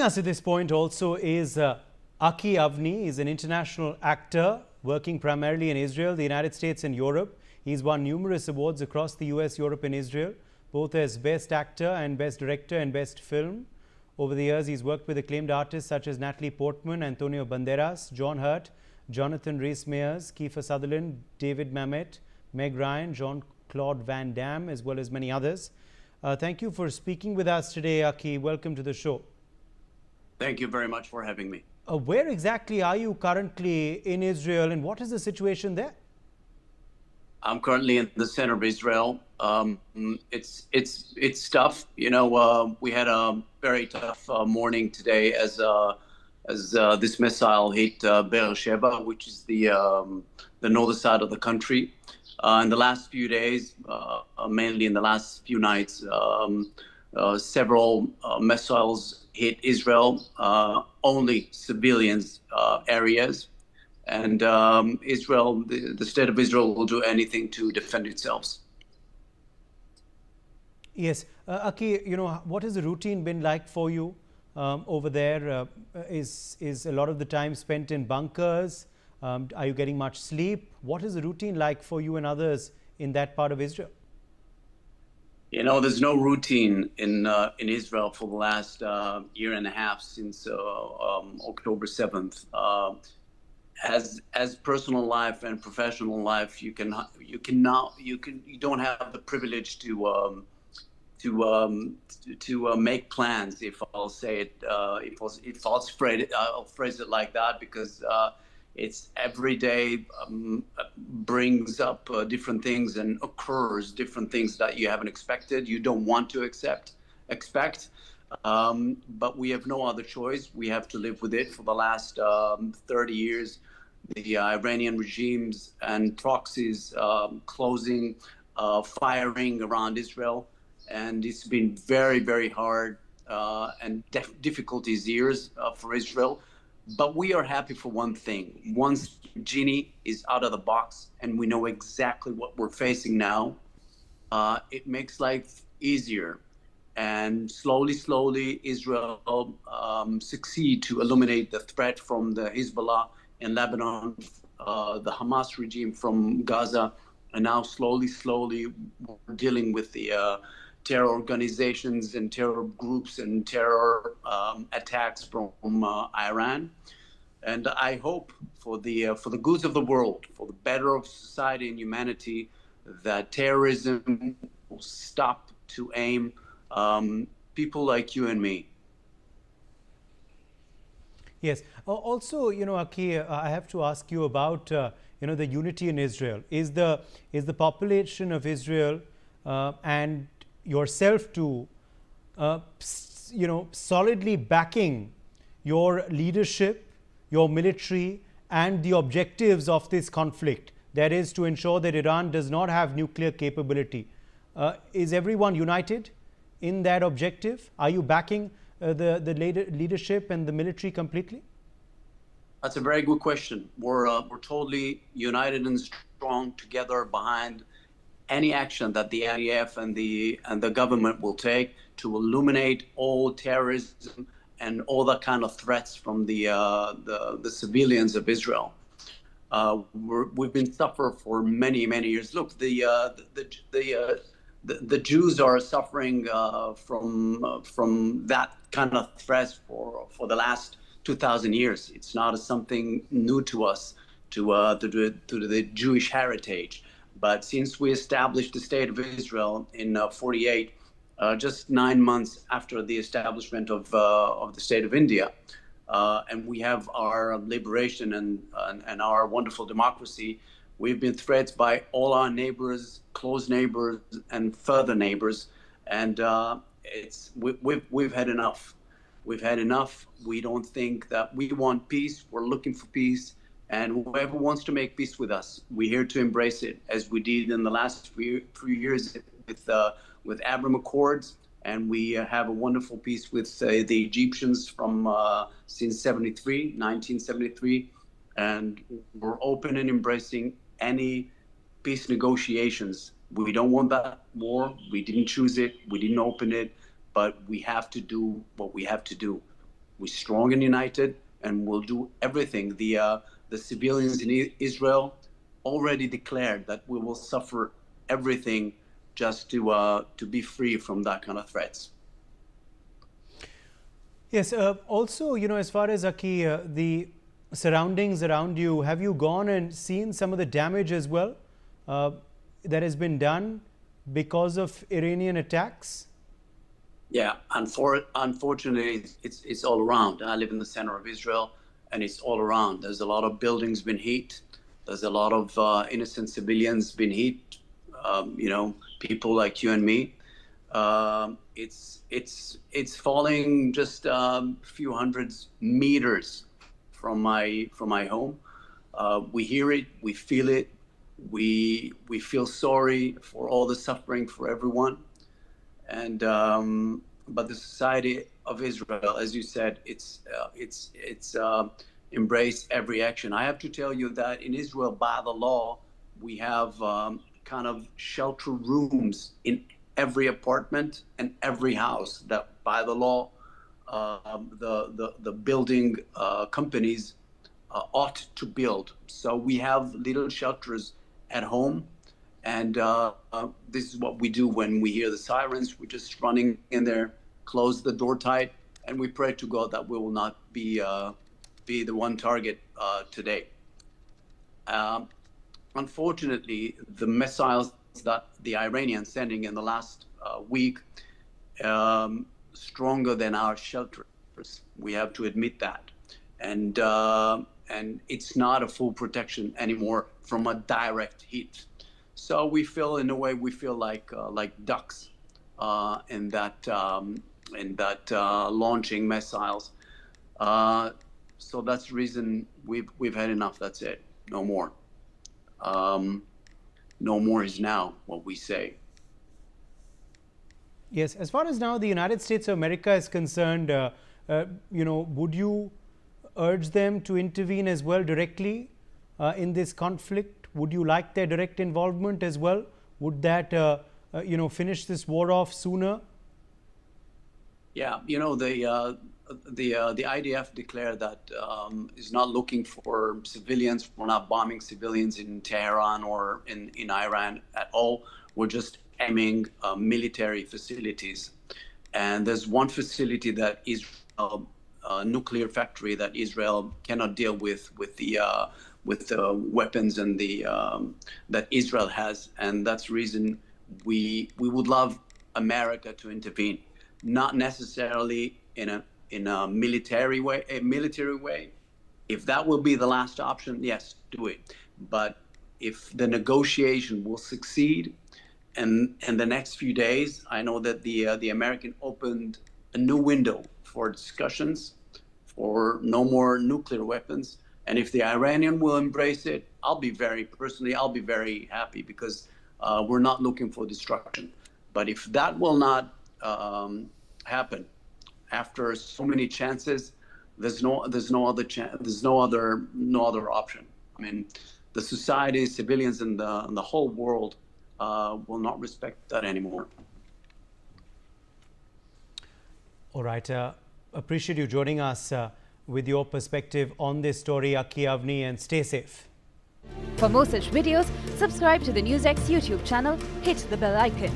us at this point also is Aki Avni. He's an international actor working primarily in Israel, the United States and Europe. He's won numerous awards across the US, Europe and Israel, both as Best Actor and Best Director and Best Film. Over the years, he's worked with acclaimed artists such as Natalie Portman, Antonio Banderas, John Hurt, Jonathan Rhys-Meyers, Kiefer Sutherland, David Mamet, Meg Ryan, Jean-Claude Van Damme, as well as many others. Thank you for speaking with us today, Aki. Welcome to the show. Thank you very much for having me. Where exactly are you currently in Israel, and what is the situation there? I'm currently in the center of Israel. It's tough. You know, we had a very tough morning today as this missile hit Beersheba, which is the northern side of the country. In the last few days, mainly in the last few nights, several missiles hit Israel, only civilians areas. And Israel, the state of Israel will do anything to defend itself. Yes. Aki, you know, what has the routine been like for you over there? Is a lot of the time spent in bunkers? Are you getting much sleep? What is the routine like for you and others in that part of Israel? You know, there's no routine in Israel for the last year and a half since October 7th. As personal life and professional life, you don't have the privilege to make plans. If I'll say it, if I'll phrase it like that, because it's every day brings up different things and occurs different things that you haven't expected, you don't want to expect. But we have no other choice. We have to live with it. For the last 30 years, the Iranian regimes and proxies closing, firing around Israel. And it's been very, very hard and difficult years for Israel. But we are happy for one thing. Once Genie is out of the box and we know exactly what we're facing now, it makes life easier. And slowly, Israel succeed to eliminate the threat from the Hezbollah in Lebanon, the Hamas regime from Gaza, and now slowly, we're dealing with the terror organizations and terror groups and terror attacks from Iran. And I hope for the goods of the world, for the better of society and humanity, that terrorism will stop to aim people like you and me. Yes. Also, you know, Aki, I have to ask you about you know, the unity in Israel. Is the population of Israel and yourself too, you know, solidly backing your leadership, your military, and the objectives of this conflict? That is to ensure that Iran does not have nuclear capability. Is everyone united in that objective? Are you backing the leadership and the military completely? That's a very good question. We're totally united and strong together behind any action that the IDF and the government will take to eliminate all terrorism and all that kind of threats from the civilians of Israel. We've been suffering for many years. Look, the Jews are suffering from that kind of threats for the last 2,000 years. It's not something new to us, to the Jewish heritage. But since we established the state of Israel in 48, just 9 months after the establishment of the state of India, and we have our liberation and our wonderful democracy, we've been threatened by all our neighbors, close neighbors, and further neighbors, and we've had enough. We've had enough. We don't think that we want peace. We're looking for peace. And whoever wants to make peace with us, we're here to embrace it, as we did in the last few years with Abraham Accords. And we have a wonderful peace with the Egyptians from since 1973. And we're open and embracing any peace negotiations. We don't want that war. We didn't choose it. We didn't open it. But we have to do what we have to do. We're strong and united, and we'll do everything. The civilians in Israel already declared that we will suffer everything just to be free from that kind of threats. Yes. Also, as far as Aki, the surroundings around you, have you gone and seen some of the damage as well that has been done because of Iranian attacks? Yeah, unfortunately, it's all around. I live in the center of Israel, and it's all around. There's a lot of buildings been hit. There's a lot of innocent civilians been hit. People like you and me. It's falling just a few hundreds meters from my home. We hear it, we feel it, we feel sorry for all the suffering for everyone. And but the society of Israel, as you said, it's embraced every action. I have to tell you that in Israel, by the law, we have kind of shelter rooms in every apartment and every house that, by the law, the building companies ought to build. So we have little shelters at home, and this is what we do when we hear the sirens. We're just running in there, close the door tight, and we pray to God that we will not be the one target today. Unfortunately, the missiles that the Iranians sending in the last week stronger than our shelters. We have to admit that, and it's not a full protection anymore from a direct hit. So we feel, in a way, like ducks in that launching missiles. So that's the reason we've had enough. That's it. No more. No more is now what we say. Yes. As far as now the United States of America is concerned, would you urge them to intervene as well directly in this conflict? Would you like their direct involvement as well? Would that finish this war off sooner? Yeah, the IDF declared that is not looking for civilians. We're not bombing civilians in Tehran or in Iran at all. We're just aiming military facilities. And there's one facility that Israel, a nuclear factory that Israel cannot deal with the weapons and that Israel has, and that's the reason we would love America to intervene, not necessarily in a military way. If that will be the last option, yes, do it. But if the negotiation will succeed, and in the next few days, I know that the American opened a new window for discussions for no more nuclear weapons. And if the Iranian will embrace it, I'll be very happy, because we're not looking for destruction. But if that will not happen after so many chances, there's no other option. I mean, the society, civilians, and the whole world will not respect that anymore. All right. Appreciate you joining us with your perspective on this story, Aki Avni, and stay safe. For more such videos, subscribe to the NewsX YouTube channel, hit the bell icon.